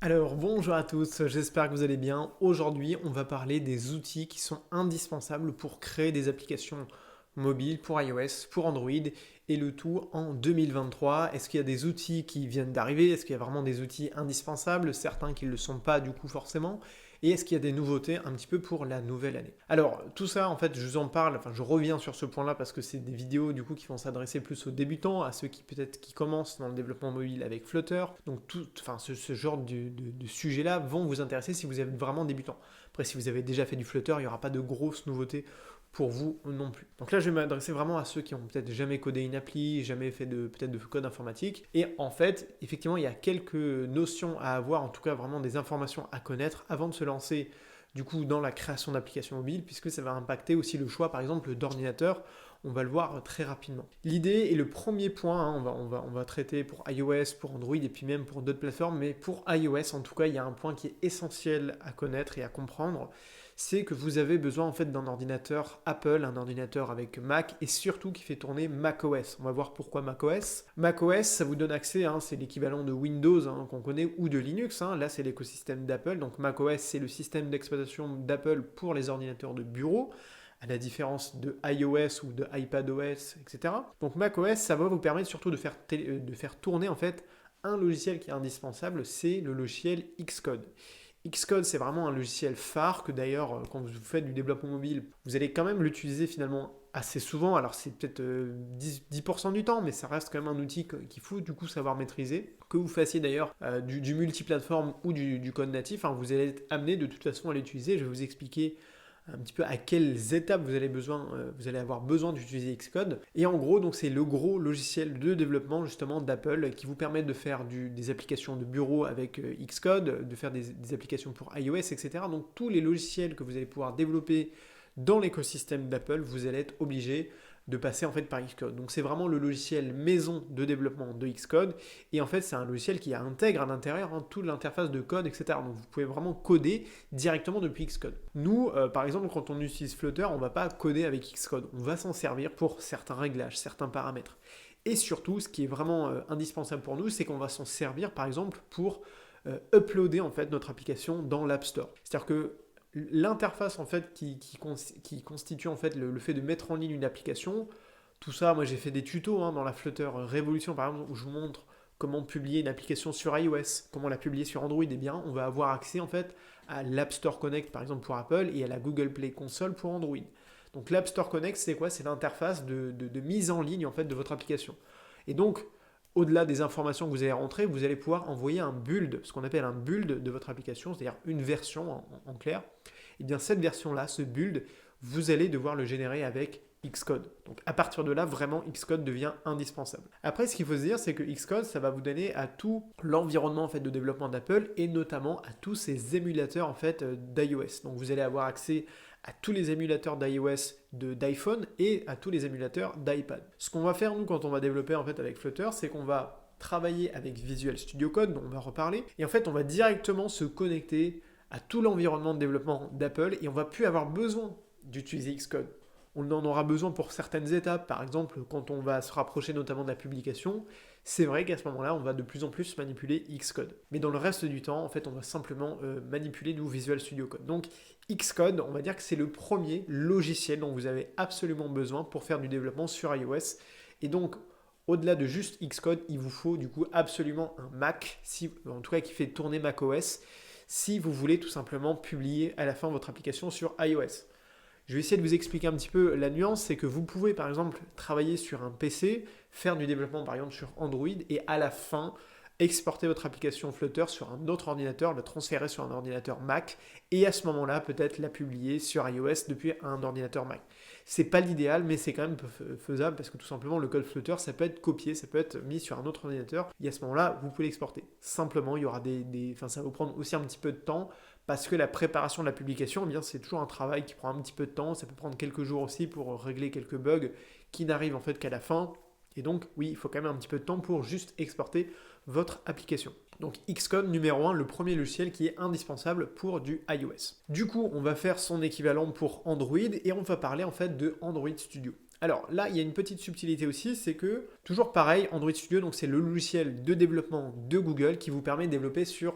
Alors bonjour à tous, j'espère que vous allez bien. Aujourd'hui, on va parler des outils qui sont indispensables pour créer des applications mobiles pour iOS, pour Android et le tout en 2023. Est-ce qu'il y a des outils qui viennent d'arriver? Est-ce qu'il y a vraiment des outils indispensables? Certains qui ne le sont pas du coup forcément. Et est-ce qu'il y a des nouveautés un petit peu pour la nouvelle année? Alors tout ça en fait je vous en parle, enfin je reviens sur ce point-là parce que c'est des vidéos du coup qui vont s'adresser plus aux débutants, à ceux qui peut-être qui commencent dans le développement mobile avec Flutter. Donc ce genre de sujet-là vont vous intéresser si vous êtes vraiment débutant. Après si vous avez déjà fait du Flutter, il n'y aura pas de grosses nouveautés pour vous non plus. Donc là, je vais m'adresser vraiment à ceux qui ont peut-être jamais codé une appli, jamais fait peut-être de code informatique. Et en fait, effectivement, il y a quelques notions à avoir, en tout cas vraiment des informations à connaître avant de se lancer du coup dans la création d'applications mobiles, puisque ça va impacter aussi le choix, par exemple, d'ordinateur. On va le voir très rapidement. L'idée et le premier point, hein, on va traiter pour iOS, pour Android et puis même pour d'autres plateformes, mais pour iOS en tout cas, il y a un point qui est essentiel à connaître et à comprendre, c'est que vous avez besoin en fait d'un ordinateur Apple, un ordinateur avec Mac et surtout qui fait tourner macOS. On va voir pourquoi macOS. macOS, ça vous donne accès, hein, c'est l'équivalent de Windows hein, qu'on connaît ou de Linux. Hein. Là, c'est l'écosystème d'Apple. Donc macOS, c'est le système d'exploitation d'Apple pour les ordinateurs de bureau, à la différence de iOS ou de iPadOS, etc. Donc macOS, ça va vous permettre surtout de faire tourner en fait un logiciel qui est indispensable, c'est le logiciel Xcode. Xcode, c'est vraiment un logiciel phare que d'ailleurs, quand vous faites du développement mobile, vous allez quand même l'utiliser finalement assez souvent. Alors c'est peut-être 10% du temps, mais ça reste quand même un outil qu'il faut du coup savoir maîtriser. Que vous fassiez d'ailleurs du multiplateforme ou du code natif, hein, vous allez être amené de toute façon à l'utiliser. Je vais vous expliquer un petit peu à quelles étapes vous allez avoir besoin d'utiliser Xcode. Et en gros, donc c'est le gros logiciel de développement justement d'Apple qui vous permet de faire des applications de bureau avec Xcode, de faire des applications pour iOS, etc. Donc tous les logiciels que vous allez pouvoir développer dans l'écosystème d'Apple, vous allez être obligé de passer en fait par Xcode. Donc c'est vraiment le logiciel maison de développement de Xcode et en fait c'est un logiciel qui intègre à l'intérieur hein, toute l'interface de code, etc. Donc vous pouvez vraiment coder directement depuis Xcode. Nous, par exemple, quand on utilise Flutter, on ne va pas coder avec Xcode, on va s'en servir pour certains réglages, certains paramètres. Et surtout, ce qui est vraiment indispensable pour nous, c'est qu'on va s'en servir par exemple pour uploader en fait notre application dans l'App Store. C'est-à-dire que l'interface en fait qui constitue en fait le fait de mettre en ligne une application, tout ça, moi j'ai fait des tutos hein, dans la Flutter Révolution par exemple où je vous montre comment publier une application sur iOS, comment la publier sur Android. Eh bien, on va avoir accès en fait à l'App Store Connect par exemple pour Apple et à la Google Play Console pour Android. Donc l'App Store Connect, c'est quoi? C'est l'interface de mise en ligne en fait de votre application. Et donc au-delà des informations que vous allez rentrer, vous allez pouvoir envoyer un build, ce qu'on appelle un build de votre application, c'est-à-dire une version en clair. Et bien cette version-là, ce build, vous allez devoir le générer avec Xcode. Donc à partir de là, vraiment, Xcode devient indispensable. Après, ce qu'il faut se dire, c'est que Xcode, ça va vous donner à tout l'environnement en fait, de développement d'Apple et notamment à tous ces émulateurs en fait, d'iOS. Donc vous allez avoir accès à tous les émulateurs d'iOS, d'iPhone et à tous les émulateurs d'iPad. Ce qu'on va faire nous quand on va développer en fait avec Flutter, c'est qu'on va travailler avec Visual Studio Code, dont on va reparler, et en fait on va directement se connecter à tout l'environnement de développement d'Apple et on va plus avoir besoin d'utiliser Xcode. On en aura besoin pour certaines étapes, par exemple quand on va se rapprocher notamment de la publication, c'est vrai qu'à ce moment-là, on va de plus en plus manipuler Xcode. Mais dans le reste du temps, en fait, on va simplement manipuler du Visual Studio Code. Donc Xcode, on va dire que c'est le premier logiciel dont vous avez absolument besoin pour faire du développement sur iOS. Et donc, au-delà de juste Xcode, il vous faut du coup absolument un Mac, en tout cas qui fait tourner macOS, si vous voulez tout simplement publier à la fin votre application sur iOS. Je vais essayer de vous expliquer un petit peu la nuance, c'est que vous pouvez par exemple travailler sur un PC, faire du développement par exemple sur Android et à la fin exporter votre application Flutter sur un autre ordinateur, la transférer sur un ordinateur Mac et à ce moment-là peut-être la publier sur iOS depuis un ordinateur Mac. C'est pas l'idéal mais c'est quand même faisable parce que tout simplement le code Flutter ça peut être copié, ça peut être mis sur un autre ordinateur et à ce moment-là vous pouvez l'exporter. Simplement il y aura ça va vous prendre aussi un petit peu de temps parce que la préparation de la publication, eh bien, c'est toujours un travail qui prend un petit peu de temps, ça peut prendre quelques jours aussi pour régler quelques bugs qui n'arrivent en fait qu'à la fin. Et donc, oui, il faut quand même un petit peu de temps pour juste exporter votre application. Donc Xcode numéro 1, le premier logiciel qui est indispensable pour du iOS. Du coup, on va faire son équivalent pour Android et on va parler en fait de Android Studio. Alors là, il y a une petite subtilité aussi, c'est que, toujours pareil, Android Studio, donc c'est le logiciel de développement de Google qui vous permet de développer sur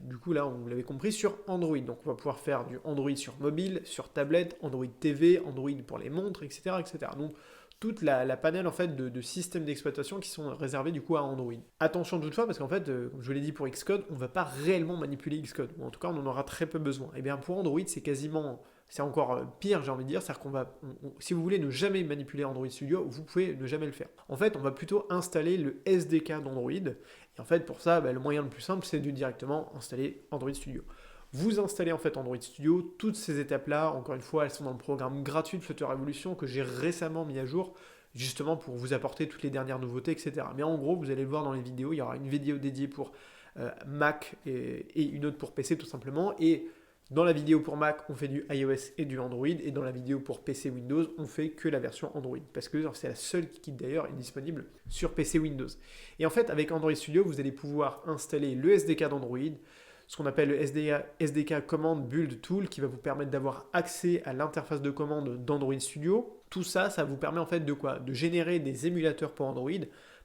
du coup là, vous l'avez compris, sur Android. Donc on va pouvoir faire du Android sur mobile, sur tablette, Android TV, Android pour les montres, etc. etc. Donc toute la panel en fait de systèmes d'exploitation qui sont réservés du coup à Android. Attention toutefois parce qu'en fait, comme je vous l'ai dit pour Xcode, on ne va pas réellement manipuler Xcode, ou en tout cas on en aura très peu besoin. Et bien pour Android, c'est encore pire, j'ai envie de dire, c'est-à-dire si vous voulez ne jamais manipuler Android Studio, vous pouvez ne jamais le faire. En fait, on va plutôt installer le SDK d'Android, et en fait pour ça, le moyen le plus simple, c'est de directement installer Android Studio. Vous installez en fait Android Studio, toutes ces étapes-là, encore une fois, elles sont dans le programme gratuit de Flutter Evolution que j'ai récemment mis à jour, justement pour vous apporter toutes les dernières nouveautés, etc. Mais en gros, vous allez le voir dans les vidéos, il y aura une vidéo dédiée pour Mac et une autre pour PC tout simplement, et dans la vidéo pour Mac, on fait du iOS et du Android, et dans la vidéo pour PC Windows, on fait que la version Android, parce que c'est la seule qui d'ailleurs est disponible sur PC Windows. Et en fait, avec Android Studio, vous allez pouvoir installer le SDK d'Android, ce qu'on appelle le SDK Command Build Tool, qui va vous permettre d'avoir accès à l'interface de commande d'Android Studio. Tout ça, ça vous permet en fait de quoi? De générer des émulateurs pour Android.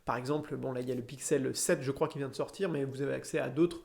Par exemple, bon là il y a le Pixel 7, je crois, qui vient de sortir, mais vous avez accès à d'autres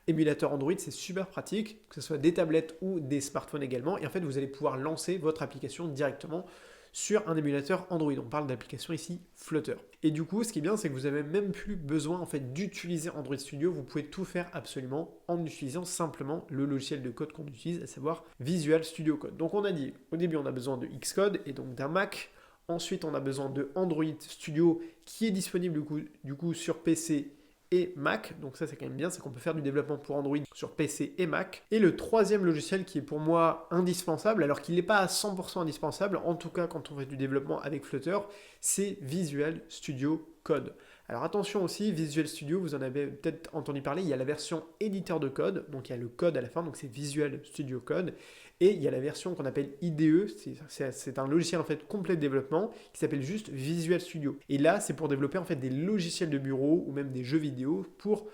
émulateurs Android, c'est super pratique, que ce soit des tablettes ou des smartphones également. Et en fait, vous allez pouvoir lancer votre application directement sur un émulateur Android. On parle d'application ici Flutter. Et du coup, ce qui est bien, c'est que vous n'avez même plus besoin en fait d'utiliser Android Studio. Vous pouvez tout faire absolument en utilisant simplement le logiciel de code qu'on utilise, à savoir Visual Studio Code. Donc on a dit, au début, on a besoin de Xcode et donc d'un Mac. Ensuite, on a besoin de Android Studio qui est disponible du coup sur PC et Mac, donc ça c'est quand même bien, c'est qu'on peut faire du développement pour Android sur PC et Mac. Et le troisième logiciel qui est pour moi indispensable, alors qu'il n'est pas à 100% indispensable, en tout cas quand on fait du développement avec Flutter, c'est Visual Studio Code. Alors attention aussi, Visual Studio, vous en avez peut-être entendu parler, il y a la version éditeur de code, donc il y a le code à la fin, donc c'est Visual Studio Code, et il y a la version qu'on appelle IDE, c'est un logiciel en fait complet de développement qui s'appelle juste Visual Studio. Et là, c'est pour développer en fait des logiciels de bureau ou même des jeux vidéo pour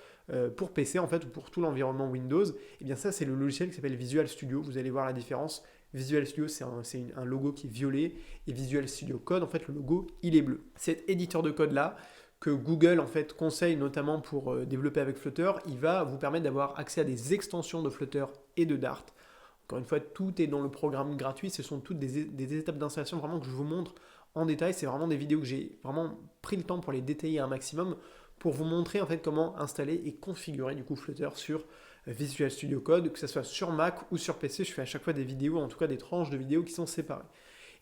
PC en fait, ou pour tout l'environnement Windows. Et bien ça, c'est le logiciel qui s'appelle Visual Studio, vous allez voir la différence. Visual Studio, c'est un logo qui est violet, et Visual Studio Code, en fait, le logo, il est bleu. Cet éditeur de code-là, que Google en fait conseille notamment pour développer avec Flutter, il va vous permettre d'avoir accès à des extensions de Flutter et de Dart. Encore une fois, tout est dans le programme gratuit, ce sont toutes des étapes d'installation vraiment que je vous montre en détail. C'est vraiment des vidéos que j'ai vraiment pris le temps pour les détailler un maximum pour vous montrer en fait comment installer et configurer du coup Flutter sur Visual Studio Code, que ce soit sur Mac ou sur PC. Je fais à chaque fois des vidéos, en tout cas des tranches de vidéos qui sont séparées.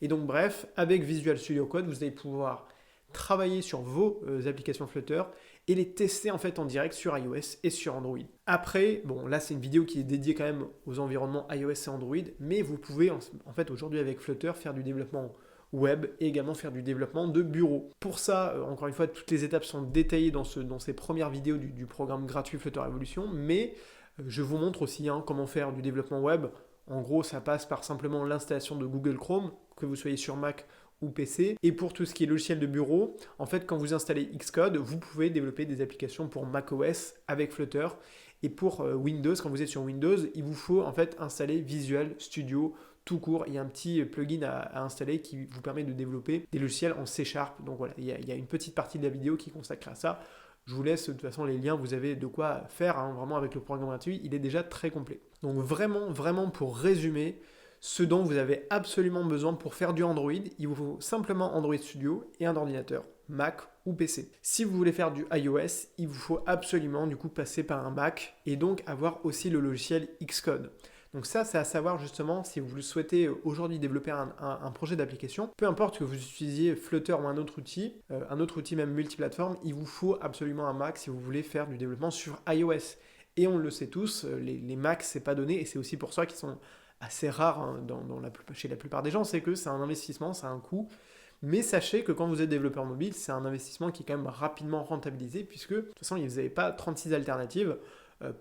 Et donc bref, avec Visual Studio Code, vous allez pouvoir travailler sur vos applications Flutter et les tester en fait en direct sur iOS et sur Android. Après, bon là c'est une vidéo qui est dédiée quand même aux environnements iOS et Android, mais vous pouvez en fait aujourd'hui avec Flutter faire du développement web et également faire du développement de bureau. Pour ça, encore une fois, toutes les étapes sont détaillées dans ces premières vidéos du programme gratuit Flutter Evolution, mais je vous montre aussi comment faire du développement web. En gros, ça passe par simplement l'installation de Google Chrome, que vous soyez sur Mac ou PC. Et pour tout ce qui est logiciel de bureau, en fait, quand vous installez Xcode, vous pouvez développer des applications pour macOS avec Flutter. Et pour Windows, quand vous êtes sur Windows, il vous faut en fait installer Visual Studio tout court. Il y a un petit plugin à installer qui vous permet de développer des logiciels en C#. Donc voilà, il y a une petite partie de la vidéo qui est consacrée à ça. Je vous laisse de toute façon les liens, vous avez de quoi faire, vraiment avec le programme gratuit, il est déjà très complet. Donc vraiment pour résumer, ce dont vous avez absolument besoin pour faire du Android, il vous faut simplement Android Studio et un ordinateur, Mac ou PC. Si vous voulez faire du iOS, il vous faut absolument du coup passer par un Mac et donc avoir aussi le logiciel Xcode. Donc ça, c'est à savoir justement si vous souhaitez aujourd'hui développer un projet d'application, peu importe que vous utilisiez Flutter ou un autre outil même multiplateforme, il vous faut absolument un Mac si vous voulez faire du développement sur iOS. Et on le sait tous, les Macs, c'est pas donné et c'est aussi pour ça qu'ils sont assez rares chez la plupart des gens, c'est que c'est un investissement, c'est un coût. Mais sachez que quand vous êtes développeur mobile, c'est un investissement qui est quand même rapidement rentabilisé puisque de toute façon, vous n'avez pas 36 alternatives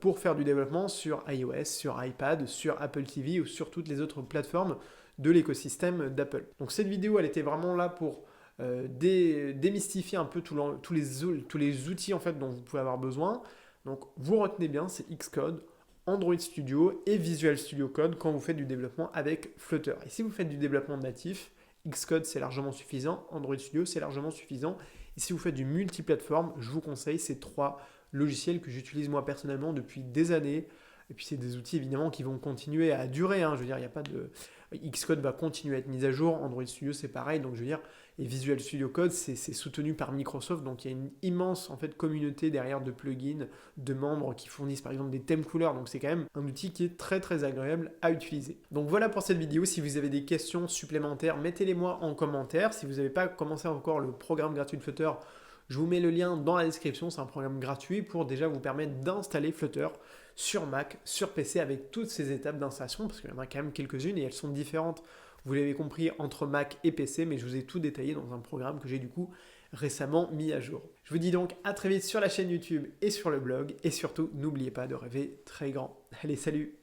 pour faire du développement sur iOS, sur iPad, sur Apple TV ou sur toutes les autres plateformes de l'écosystème d'Apple. Donc cette vidéo, elle était vraiment là pour démystifier un peu tous les outils en fait dont vous pouvez avoir besoin. Donc vous retenez bien, c'est Xcode, Android Studio et Visual Studio Code quand vous faites du développement avec Flutter. Et si vous faites du développement natif, Xcode c'est largement suffisant, Android Studio c'est largement suffisant. Et si vous faites du multiplateforme, je vous conseille ces trois logiciels que j'utilise moi personnellement depuis des années. Et puis c'est des outils évidemment qui vont continuer à durer, hein. Je veux dire, il n'y a pas de... Xcode va continuer à être mis à jour, Android Studio c'est pareil, donc je veux dire, et Visual Studio Code c'est soutenu par Microsoft, donc il y a une immense en fait communauté derrière de plugins, de membres qui fournissent par exemple des thèmes couleurs, donc c'est quand même un outil qui est très très agréable à utiliser. Donc voilà pour cette vidéo, si vous avez des questions supplémentaires, mettez-les moi en commentaire. Si vous n'avez pas commencé encore le programme gratuit de Flutter, je vous mets le lien dans la description, c'est un programme gratuit pour déjà vous permettre d'installer Flutter sur Mac, sur PC avec toutes ces étapes d'installation, parce qu'il y en a quand même quelques-unes et elles sont différentes, vous l'avez compris, entre Mac et PC, mais je vous ai tout détaillé dans un programme que j'ai du coup récemment mis à jour. Je vous dis donc à très vite sur la chaîne YouTube et sur le blog, et surtout n'oubliez pas de rêver très grand. Allez, salut!